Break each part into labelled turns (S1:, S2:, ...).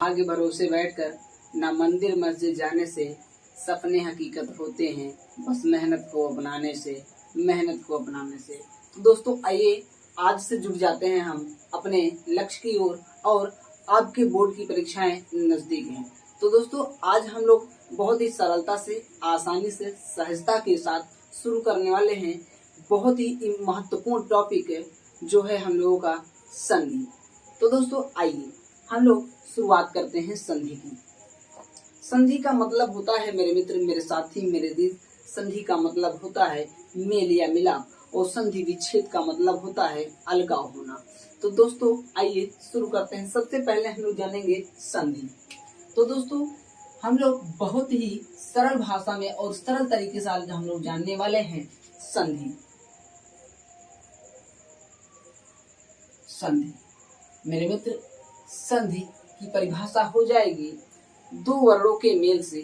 S1: भाग्य भरोसे बैठकर, ना मंदिर मस्जिद जाने से सपने हकीकत होते हैं, बस मेहनत को अपनाने से, मेहनत को अपनाने से। तो दोस्तों आइए आज से जुट जाते हैं हम अपने लक्ष्य की ओर, और आपके बोर्ड की परीक्षाएं नजदीक हैं। तो दोस्तों आज हम लोग बहुत ही सरलता से, आसानी से, सहजता के साथ शुरू करने वाले हैं। बहुत ही महत्वपूर्ण टॉपिक है जो है हम लोगों का संधि। तो दोस्तों आइए हम लोग शुरुआत करते हैं संधि की। संधि का मतलब होता है मेरे मित्र, मेरे साथी, मेरे दिल, संधि का मतलब होता है मेल या मिलाप, और संधि विच्छेद का मतलब होता है अलगाव होना। तो दोस्तों आइए शुरू करते हैं। सबसे पहले हम लोग जानेंगे संधि। तो दोस्तों हम लोग बहुत ही सरल भाषा में और सरल तरीके से आज हम लोग जानने वाले हैं संधि। संधि मेरे मित्र, संधि की परिभाषा हो जाएगी दो वर्णों के मेल से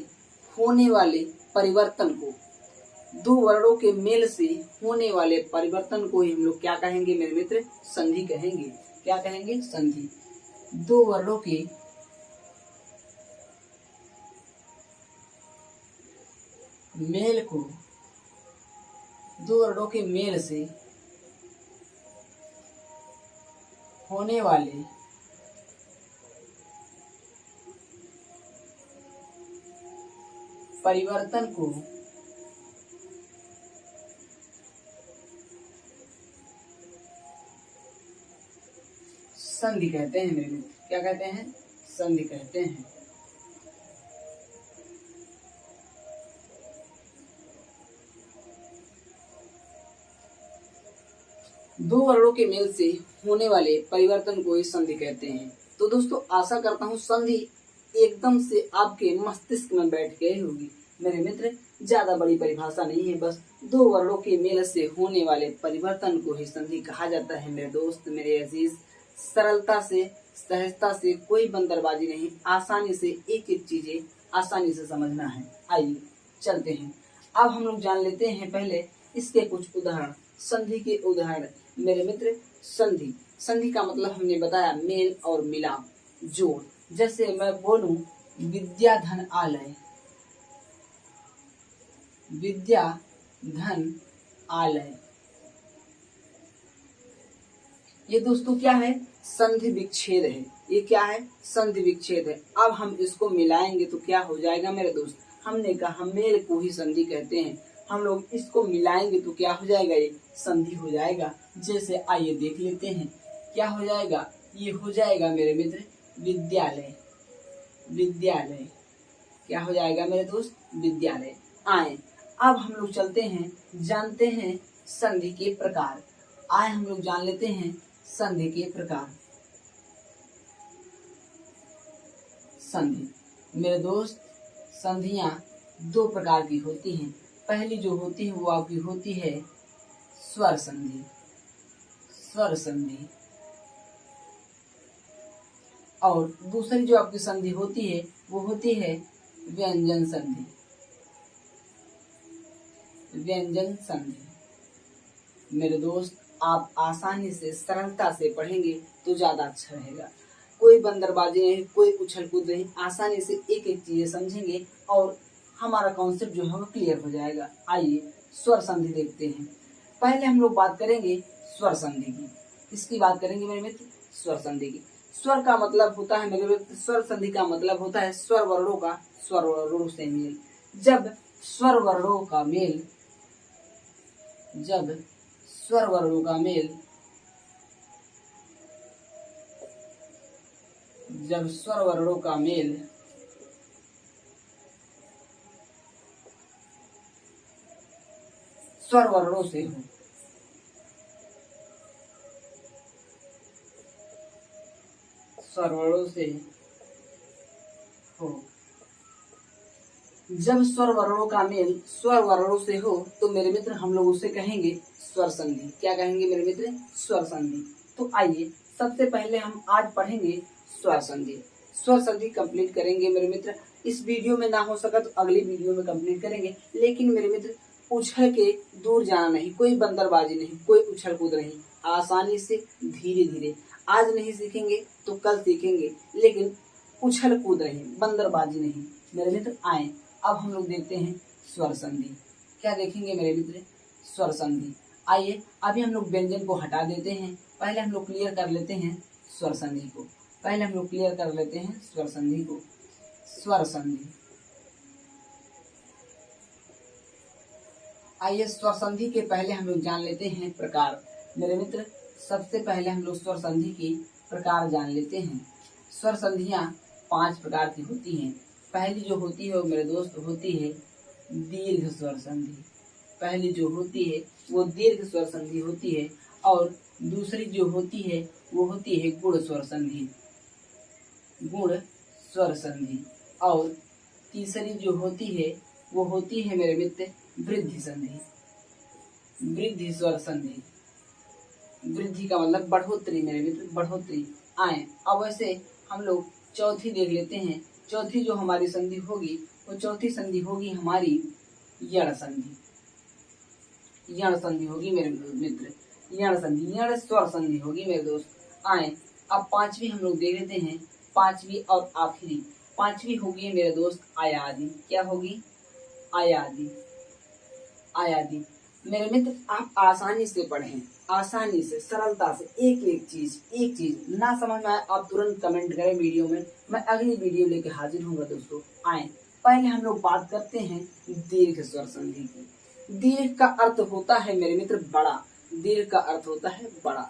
S1: होने वाले परिवर्तन को, दो वर्णों के मेल से होने वाले परिवर्तन को ही हम लोग क्या कहेंगे मेरे मित्र? संधि कहेंगे। क्या कहेंगे? संधि। दो वर्णों के मेल को, दो वर्णों के मेल से होने वाले परिवर्तन को संधि कहते हैं मेरे मित्र। क्या कहते हैं? संधि कहते हैं। दो वर्णों के मेल से होने वाले परिवर्तन को ही संधि कहते हैं। तो दोस्तों आशा करता हूँ संधि एकदम से आपके मस्तिष्क में बैठ गई होगी मेरे मित्र। ज्यादा बड़ी परिभाषा नहीं है, बस दो वर्णों के मेल से होने वाले परिवर्तन को ही संधि कहा जाता है मेरे दोस्त, मेरे अजीज। सरलता से, सहजता से, कोई बंदरबाजी नहीं, आसानी से एक एक चीजें आसानी से समझना है। आइए चलते हैं। अब हम लोग जान लेते हैं पहले इसके कुछ उदाहरण, संधि के उदाहरण मेरे मित्र। संधि, संधि का मतलब हमने बताया मेल और मिलाप, जोड़। जैसे मैं बोलूं विद्या धन आलय, विद्या धन आलय, ये दोस्तों क्या है? संधि विच्छेद है। ये क्या है? संधि विच्छेद है। अब हम इसको मिलाएंगे तो क्या हो जाएगा मेरे दोस्त? हमने कहा मेल को ही संधि कहते हैं, हम लोग इसको मिलाएंगे तो क्या हो जाएगा? ये संधि हो जाएगा। जैसे आइए देख लेते हैं क्या हो जाएगा। ये हो जाएगा मेरे मित्र विद्यालय, विद्यालय। क्या हो जाएगा मेरे दोस्त? विद्यालय। आए अब हम लोग चलते हैं, जानते हैं संधि के प्रकार। आए हम लोग जान लेते हैं संधि के प्रकार। संधि मेरे दोस्त, संधियां दो प्रकार की होती हैं। पहली जो होती है वो आपकी होती है स्वर संधि, स्वर संधि। और दूसरी जो आपकी संधि होती है वो होती है व्यंजन संधि, व्यंजन संधि। मेरे दोस्त आप आसानी से, सरलता से पढ़ेंगे तो ज्यादा अच्छा रहेगा। कोई बंदरबाजी नहीं, कोई उछल कूद नहीं, आसानी से एक एक चीजें समझेंगे और हमारा कॉन्सेप्ट जो है वो क्लियर हो जाएगा। आइए स्वर संधि देखते हैं। पहले हम लोग बात करेंगे स्वर संधि की। किसकी बात करेंगे मेरे मित्र? स्वर संधि की। स्वर का मतलब होता है मेरे मित्र, स्वर संधि का मतलब होता है स्वर वर्णों का स्वर वर्णों से मेल। जब स्वर वर्णों का मेल, जब स्वर वर्णों का मेल, जब स्वर वर्णों का मेल स्वर वर्णों से हो, स्वर वर्णों से हो, जब स्वर वर्णों का मेल स्वर वर्णों से हो तो मेरे मित्र हम लोग उसे कहेंगे स्वर संधि। क्या कहेंगे मेरे मित्र? स्वर संधि। तो आइए सबसे पहले हम आज पढ़ेंगे स्वर संधि। स्वर संधि कंप्लीट करेंगे मेरे मित्र। इस वीडियो में ना हो सका तो अगली वीडियो में कंप्लीट करेंगे। लेकिन मेरे मित्र उछल के दूर जाना नहीं, कोई बंदरबाजी नहीं, कोई उछल कूद नहीं, आसानी से धीरे धीरे। आज नहीं सीखेंगे तो कल सीखेंगे, लेकिन उछल कूद रहे, बंदरबाजी नहीं मेरे मित्र। आए अब हम लोग देखते हैं स्वर संधि। क्या देखेंगे मेरे मित्र? स्वर संधि। आइए अभी हम लोग व्यंजन को हटा देते हैं, पहले हम लोग क्लियर कर लेते हैं स्वर संधि को। पहले हम लोग क्लियर कर लेते हैं स्वर संधि को। स्वर संधि, आइए स्वर संधि के पहले हम लोग जान लेते हैं प्रकार मेरे मित्र। सबसे पहले हम लोग स्वर संधि के प्रकार जान लेते हैं। स्वर संधियां 5 प्रकार की होती हैं। पहली जो होती है वो मेरे दोस्त होती है दीर्घ स्वर संधि। पहली जो होती है वो दीर्घ स्वर संधि होती है, और दूसरी जो होती है वो होती है गुण स्वर संधि, गुण स्वर संधि। और तीसरी जो होती है वो होती है मेरे मित्र वृद्धि संधि, वृद्धि स्वर संधि। वृद्धि का मतलब बढ़ोतरी मेरे मित्र, बढ़ोतरी। आए अब वैसे हम लोग चौथी देख लेते हैं। चौथी जो हमारी संधि होगी वो चौथी संधि होगी हमारी यण संधि। यण संधि होगी मेरे मित्र, यण संधि, यण स्वर संधि होगी मेरे दोस्त। आए अब पांचवी हम लोग देख लेते हैं। पांचवी और आखिरी, पांचवी होगी मेरे दोस्त आयादी। क्या होगी? आयादी। आयादी मेरे मित्र आप आसानी से पढ़ें, आसानी से, सरलता से। एक एक चीज ना समझ में आए आप तुरंत कमेंट करें वीडियो में, मैं अगली वीडियो लेके हाजिर हूँगा दोस्तों। आए पहले हम लोग बात करते हैं दीर्घ स्वर संधि की। दीर्घ का अर्थ होता है मेरे मित्र बड़ा। दीर्घ का अर्थ होता है बड़ा,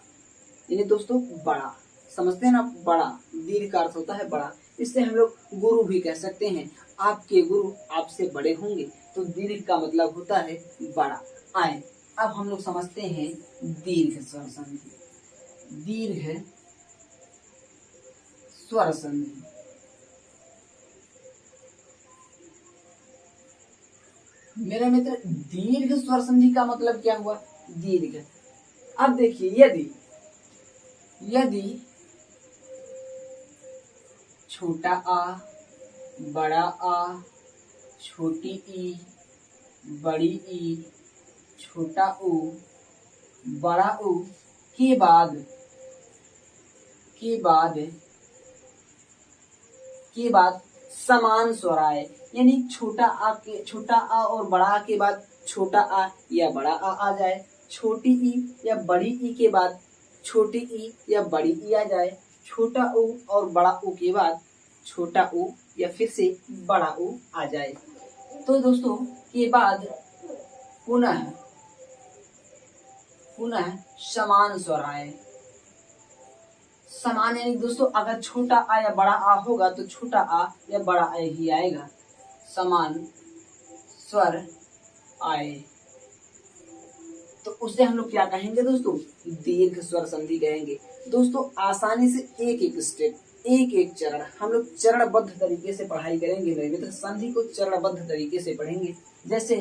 S1: यानी दोस्तों बड़ा, समझते हैं ना? बड़ा। दीर्घ का अर्थ होता है बड़ा। इससे हम लोग गुरु भी कह सकते हैं। आपके गुरु आपसे बड़े होंगे तो दीर्घ का मतलब होता है बड़ा। आए अब हम लोग समझते हैं दीर्घ स्वर संधि। दीर्घ स्वर संधि, मेरे मित्र दीर्घ स्वर संधि का मतलब क्या हुआ? दीर्घ। अब देखिए यदि छोटा आ, बड़ा आ, छोटी ई, बड़ी ई, छोटा ऊ, बड़ा ऊ के बाद समान स्वर आए, यानी छोटा आ और बड़ा आ के बाद छोटा आ या बड़ा आ जाए, छोटी ई या बड़ी ई के बाद छोटी ई या बड़ी ई आ जाए, छोटा ऊ और बड़ा ऊ के बाद छोटा ऊ या फिर से बड़ा ऊ आ जाए। तो दोस्तों के बाद पुनः समान स्वर आए। समान यानी दोस्तों अगर छोटा आ या बड़ा आ होगा तो छोटा आ या बड़ा आ ही आएगा। समान स्वर आए तो उसे हम लोग क्या कहेंगे दोस्तों? दीर्घ स्वर संधि कहेंगे। दोस्तों आसानी से एक एक स्टेप, एक एक चरण हम लोग चरणबद्ध तरीके से पढ़ाई करेंगे मेरे मित्र। संधि को चरणबद्ध तरीके से पढ़ेंगे। जैसे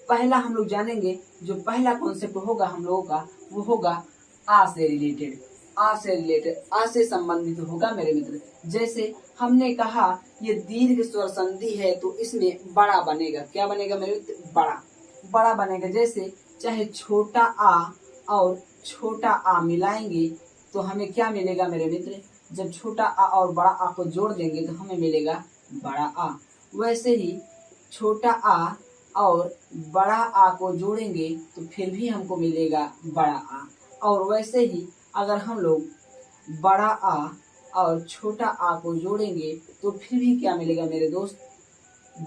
S1: पहला हम लोग जानेंगे, जो पहला कॉन्सेप्ट होगा हम लोगों का वो होगा आ से रिलेटेड। आ से रिलेटेड, आ से संबंधित होगा मेरे मित्र। जैसे हमने कहा ये दीर्घ स्वर संधि है तो इसमें बड़ा बनेगा। क्या बनेगा मेरे मित्र? बड़ा बनेगा। जैसे चाहे छोटा आ और छोटा आ मिलाएंगे तो हमें क्या मिलेगा मेरे मित्र? जब छोटा आ और बड़ा आ को जोड़ देंगे तो हमें मिलेगा बड़ा आ। वैसे ही छोटा आ और बड़ा आ को जोड़ेंगे तो फिर भी हमको मिलेगा बड़ा आ। और वैसे ही अगर हम लोग बड़ा आ और छोटा आ को जोड़ेंगे तो फिर भी क्या मिलेगा मेरे दोस्त?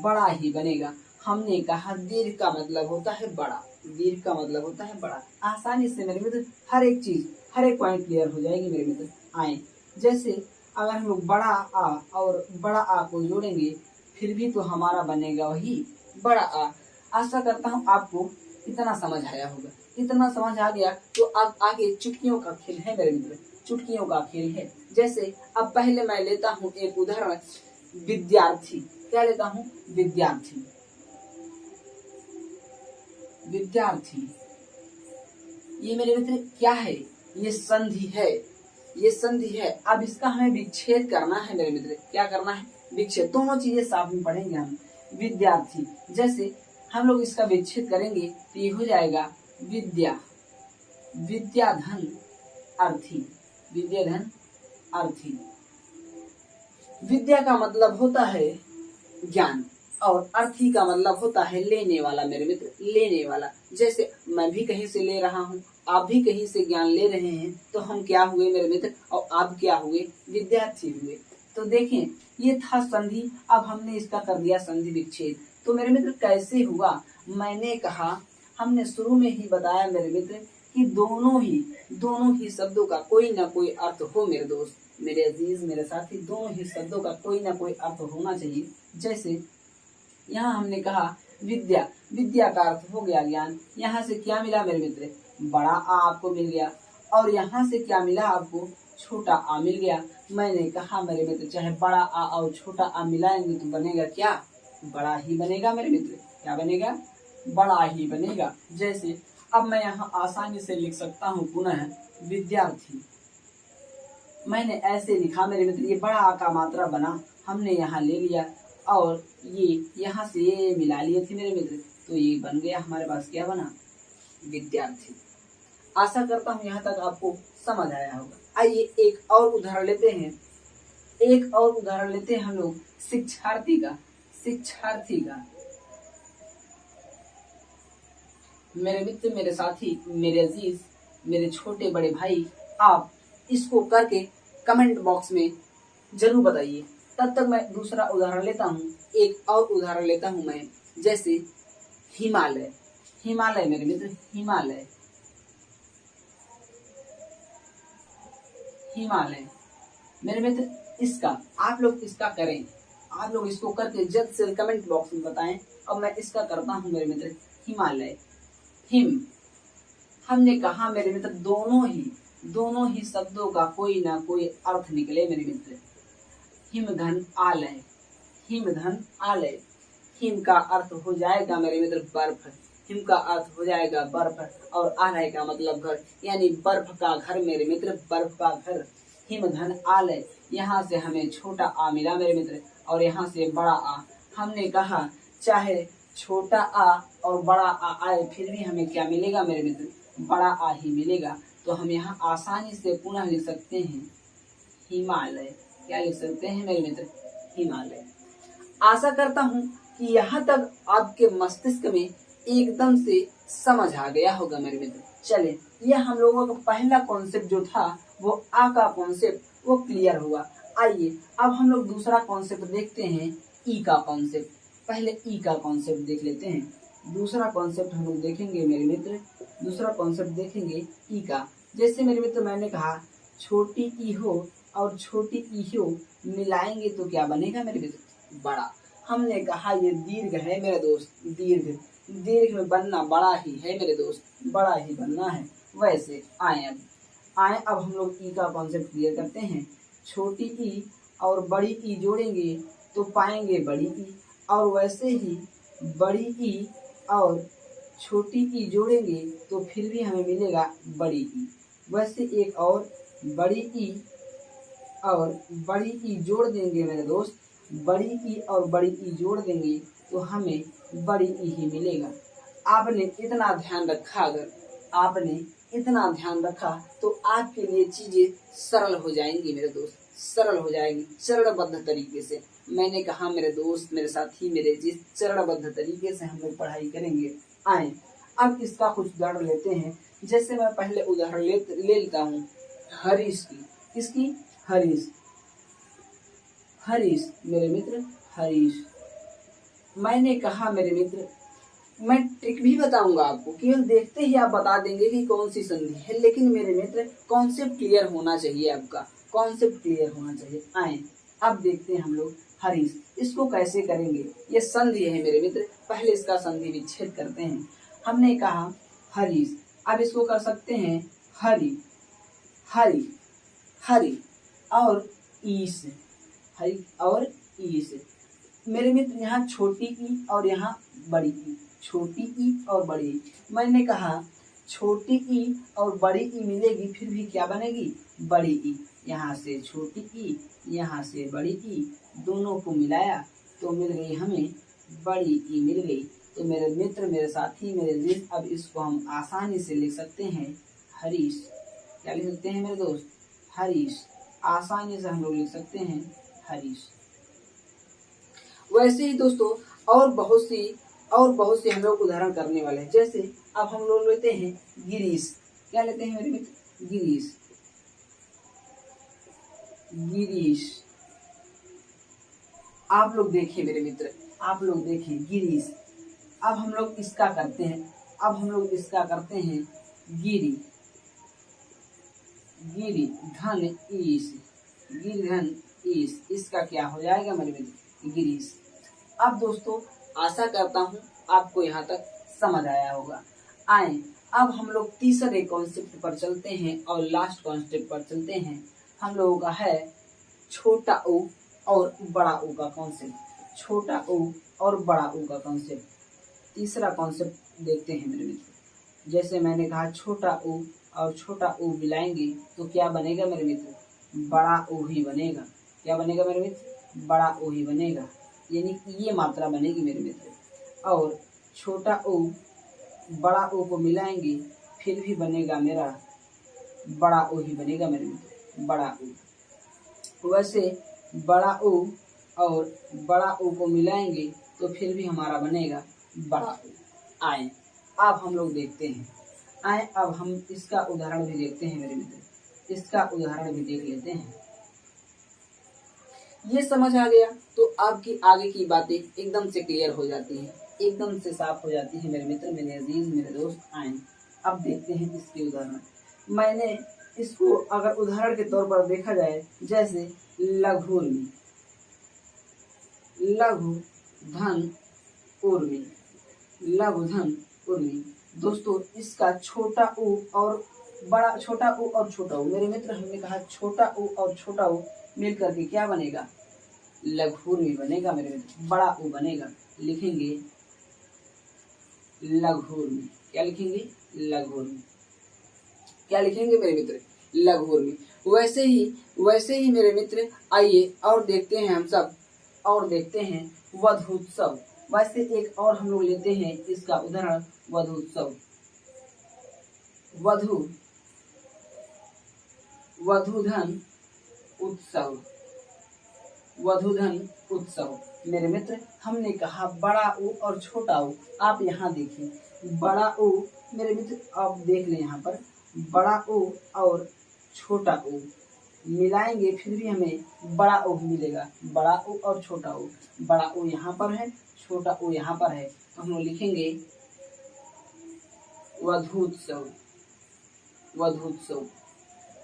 S1: बड़ा ही बनेगा। हमने कहा दीर्घ का मतलब होता है बड़ा, दीर्घ का मतलब होता है बड़ा। आसानी से मेरे मित्र हर एक चीज, हर एक पॉइंट क्लियर हो जाएगी मेरे मित्र। आए जैसे अगर हम लोग बड़ा आ और बड़ा आ को जोड़ेंगे फिर भी तो हमारा बनेगा वही बड़ा आ। आशा करता हूँ आपको इतना समझ आया होगा। इतना समझ आ गया तो अब आगे चुटकियों का खेल है मेरे मित्र, चुटकियों का खेल है। जैसे अब पहले मैं लेता हूँ एक उदाहरण, विद्यार्थी। क्या लेता हूँ? विद्यार्थी। विद्यार्थी ये मेरे मित्र क्या है? ये संधि है, ये संधि है। अब इसका हमें विच्छेद करना है मेरे मित्र। क्या करना है? विच्छेद। दोनों चीजें साथ में पढ़ेंगे हम। विद्यार्थी, जैसे हम लोग इसका विच्छेद करेंगे तो ये हो जाएगा विद्या, विद्याधन अर्थी, विद्याधन अर्थी। विद्या का मतलब होता है ज्ञान और अर्थी का मतलब होता है लेने वाला मेरे मित्र, लेने वाला। जैसे मैं भी कहीं से ले रहा हूँ, आप भी कहीं से ज्ञान ले रहे हैं, तो हम क्या हुए मेरे मित्र और आप क्या हुए, विद्यार्थी हुए। तो देखें ये था संधि, अब हमने इसका कर दिया संधि विच्छेद। तो मेरे मित्र कैसे हुआ, मैंने कहा हमने शुरू में ही बताया मेरे मित्र कि दोनों ही शब्दों का कोई ना कोई अर्थ हो मेरे दोस्त, मेरे अजीज, मेरे साथी, दोनों ही शब्दों का कोई ना कोई अर्थ होना चाहिए। जैसे यहाँ हमने कहा विद्या, विद्या का अर्थ हो गया ज्ञान। यहाँ से क्या मिला मेरे मित्र, बड़ा आ आपको मिल गया, और यहाँ से क्या मिला आपको, छोटा आ मिल गया। मैंने कहा मेरे मित्र चाहे बड़ा आ और छोटा आ मिलाएंगे तो बनेगा क्या, बड़ा ही बनेगा मेरे मित्र। क्या बनेगा, बड़ा ही बनेगा। जैसे अब मैं यहाँ आसानी से लिख सकता हूँ पुनः विद्यार्थी। मैंने ऐसे लिखा मेरे मित्र, ये बड़ा आ का मात्रा बना, हमने यहाँ ले लिया और ये यहाँ से ये मिला लिए थे मेरे मित्र, तो ये बन गया हमारे पास, क्या बना, विद्यार्थी। आशा करता हूँ यहाँ तक आपको समझ आया होगा। आइए एक और उदाहरण लेते हैं, एक और उदाहरण लेते हैं हम लोग शिक्षार्थी का, शिक्षार्थी का। मेरे मित्र, मेरे साथी, मेरे अजीज, मेरे छोटे बड़े भाई, आप इसको करके कमेंट बॉक्स में जरूर बताइए। तब तक मैं दूसरा उदाहरण लेता हूँ, एक और उदाहरण लेता हूँ मैं, जैसे हिमालय। हिमालय मेरे मित्र, हिमालय, हिमालय मेरे मित्र, इसका आप लोग इसका करें, आप लोग इसको करके जल्द से कमेंट बॉक्स में बताएं। अब मैं इसका करता हूँ मेरे मित्र, हिमालय। हिम, हमने कहा मेरे मित्र दोनों ही शब्दों का कोई ना कोई अर्थ निकले मेरे मित्र। हिम धन आलय, हिम धन आलय। हिम का अर्थ हो जाएगा मेरे मित्र बर्फ, हिम का अर्थ हो जाएगा बर्फ, और आलय का मतलब घर, यानी बर्फ का घर मेरे मित्र, बर्फ का घर। हिम धन आलय, यहाँ से हमें छोटा आ मिला मेरे मित्र, और यहाँ से बड़ा आ। हमने कहा चाहे छोटा आ और बड़ा आ आए फिर भी हमें क्या मिलेगा मेरे मित्र, बड़ा आ ही मिलेगा। तो हम यहाँ आसानी से पुनः लिख सकते हैं हिमालय। क्या लिख सकते हैं मेरे मित्र, हिमालय। आशा करता हूँ कि यहाँ तक आपके मस्तिष्क में एकदम से समझ आ गया होगा मेरे मित्र। चले, यह हम लोगों का पहला कॉन्सेप्ट जो था वो आ का कॉन्सेप्ट वो क्लियर हुआ। आइए अब हम लोग दूसरा कॉन्सेप्ट देखते हैं, ई का कॉन्सेप्ट। पहले ई का कॉन्सेप्ट देख लेते हैं। दूसरा कॉन्सेप्ट हम लोग देखेंगे मेरे मित्र, दूसरा कॉन्सेप्ट देखेंगे ई का। जैसे मेरे मित्र मैंने कहा छोटी ई हो और छोटी ई हो मिलाएंगे तो क्या बनेगा मेरे मित्र, बड़ा। हमने कहा ये दीर्घ है मेरे दोस्त, दीर्घ, दीर्घ में बनना बड़ा ही है मेरे दोस्त, बड़ा ही बनना है। वैसे आए अब हम लोग ई का कॉन्सेप्ट क्लियर करते हैं। छोटी ई और बड़ी ई जोड़ेंगे तो पाएंगे बड़ी ई, और वैसे ही बड़ी ई और छोटी ई जोड़ेंगे तो फिर भी हमें मिलेगा बड़ी ई। वैसे एक और बड़ी ई और बड़ी ई जोड़ देंगे मेरे दोस्त, बड़ी ई और बड़ी ई जोड़ देंगे तो हमें बड़ी ई ही मिलेगा। आपने इतना ध्यान रखा, अगर आपने इतना ध्यान रखा तो आपके लिए चीजें सरल हो जाएंगी मेरे दोस्त, सरल हो जाएंगी चरणबद्ध तरीके से। मैंने कहा मेरे दोस्त, मेरे साथी, मेरे जिस चरणबद्ध तरीके से हम लोग पढ़ाई करेंगे। आए अब इसका कुछ उदाहरण लेते हैं। जैसे मैं पहले उदाहरण ले लेता हूँ हरीश की। किसकी, हरीश, हरीश मेरे मित्र, हरीश। मैंने कहा मेरे मित्र, मैं ट्रिक भी बताऊंगा आपको, केवल देखते ही आप बता देंगे कि कौन सी संधि है, लेकिन मेरे मित्र कॉन्सेप्ट क्लियर होना चाहिए, आपका कॉन्सेप्ट क्लियर होना चाहिए। आए अब देखते हैं हम लोग हरीश, इसको कैसे करेंगे। ये संधि है मेरे मित्र, पहले इसका संधि विच्छेद करते हैं। हमने कहा हरीश, अब इसको कर सकते हैं हरि, हरि, हरि और ईश, हरि और ईश। मेरे मित्र यहाँ छोटी ई और यहाँ बड़ी ई, छोटी ई और बड़ी ई। मैंने कहा छोटी ई और बड़ी ई मिलेगी फिर भी क्या बनेगी, बड़ी ई। यहाँ से छोटी ई, यहाँ से बड़ी ई, दोनों को मिलाया तो मिल गई हमें बड़ी ई मिल गई। तो मेरे मित्र, मेरे साथी, मेरे दोस्त, अब इसको हम आसानी से लिख सकते हैं हरीश। क्या लिख सकते हैं मेरे दोस्त, हरीश। आसानी से हम लोग लिख सकते हैं हरीश। वैसे ही दोस्तों और बहुत सी हम लोग उदाहरण करने वाले हैं। जैसे अब हम लोग लेते हैं गिरीश। क्या लेते हैं मेरे मित्र? गिरीश। गिरीश। आप लोग देखिए मेरे मित्र, आप लोग देखिए गिरीश। अब हम लोग इसका करते हैं गिरी। गिरी धन ईश। गिरी धन ईश। इसका क्या हो जाएगा मेरे मित्र? गिरीश। अब दोस्तों आशा करता हूँ आपको यहाँ तक समझ आया होगा। आए अब हम लोग तीसरे कॉन्सेप्ट पर चलते हैं और लास्ट कॉन्सेप्ट पर चलते हैं। हम लोगों का है छोटा ऊ और बड़ा ऊ का कॉन्सेप्ट। छोटा ऊ और बड़ा ऊ का कॉन्सेप्ट। तीसरा कॉन्सेप्ट देखते हैं मेरे मित्र। जैसे मैंने कहा छोटा ऊ और छोटा ऊ मिलाएंगे तो क्या बनेगा मेरे मित्र? बड़ा ऊ ही बनेगा। क्या बनेगा मेरे मित्र? बड़ा ऊ ही बनेगा। यानी ये मात्रा बनेगी मेरे मित्र। और छोटा ऊ बड़ा ऊ को मिलाएंगे फिर भी बनेगा मेरा बड़ा ऊ ही बनेगा मेरे मित्र। बड़ा ऊ। वैसे बड़ा ऊ और बड़ा ऊ को मिलाएंगे तो फिर भी हमारा बनेगा बड़ा ऊ। आए अब हम लोग देखते हैं। आए अब हम इसका उदाहरण भी देखते हैं मेरे मित्र। इसका उदाहरण भी देख लेते हैं। ये समझ आ गया तो आपकी आगे की बातें एकदम से क्लियर हो जाती हैं, एकदम से साफ हो जाती है मेरे मित्र, मेरे अजीज, मेरे दोस्त। आए अब देखते हैं इसके उदाहरण। मैंने इसको अगर उदाहरण के तौर पर देखा जाए, जैसे लघुर्मी। लघु धन उर्मी। लघु धन उर्मी। दोस्तों इसका छोटा ऊ और बड़ा, छोटा ऊ और छोटा ऊ मेरे मित्र, हमने कहा छोटा ऊ और छोटा ऊ मिल करके क्या बनेगा? लघुर्मी बनेगा मेरे मित्र। बड़ा ऊ बनेगा। लिखेंगे लघुर्मी। क्या लिखेंगे? लघुर्मी। क्या लिखेंगे मेरे मित्र? लघुर्मी। वैसे ही मेरे मित्र आइए और देखते हैं हम सब, और देखते हैं वधूत्सव। वैसे एक और हम लोग लेते हैं इसका उदाहरण वधूत्सव। वधूधन उत्सव। वधूधन उत्सव मेरे मित्र, हमने कहा बड़ा ऊ और छोटा ऊ। आप यहाँ देखिए बड़ा ऊ मेरे मित्र, आप देख लें यहाँ पर बड़ा ऊ और छोटा ऊ मिलाएंगे फिर भी हमें बड़ा ऊ मिलेगा। बड़ा ऊ और छोटा ऊ। बड़ा ऊ यहाँ पर है, छोटा ऊ यहाँ पर है, तो हम लोग लिखेंगे वधूत्सव। वधूत्सव।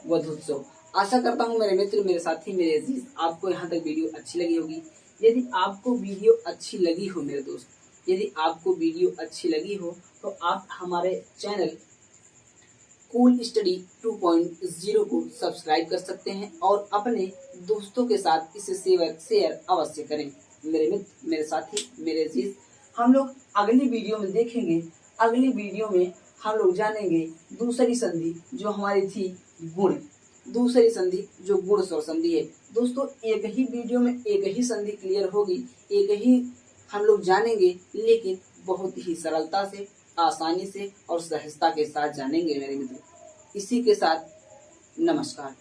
S1: वधूत्सव। आशा करता हूँ मेरे मित्र, मेरे साथी, मेरे अजीज, आपको यहाँ तक वीडियो अच्छी लगी होगी। यदि आपको वीडियो अच्छी लगी हो मेरे दोस्त, यदि आपको वीडियो अच्छी लगी हो तो आप हमारे चैनल कूल स्टडी 2.0 को सब्सक्राइब कर सकते हैं और अपने दोस्तों के साथ इसे शेयर अवश्य करें। मेरे मित्र, मेरे साथी, मेरे अजीज, हम लोग अगली वीडियो में देखेंगे। अगली वीडियो में हम लोग जानेंगे दूसरी संधि जो हमारी थी गुण। दूसरी संधि जो गुण स्वर संधि है। दोस्तों एक ही वीडियो में एक ही संधि क्लियर होगी, एक ही हम लोग जानेंगे, लेकिन बहुत ही सरलता से, आसानी से और सहजता के साथ जानेंगे मेरे मित्र। इसी के साथ नमस्कार।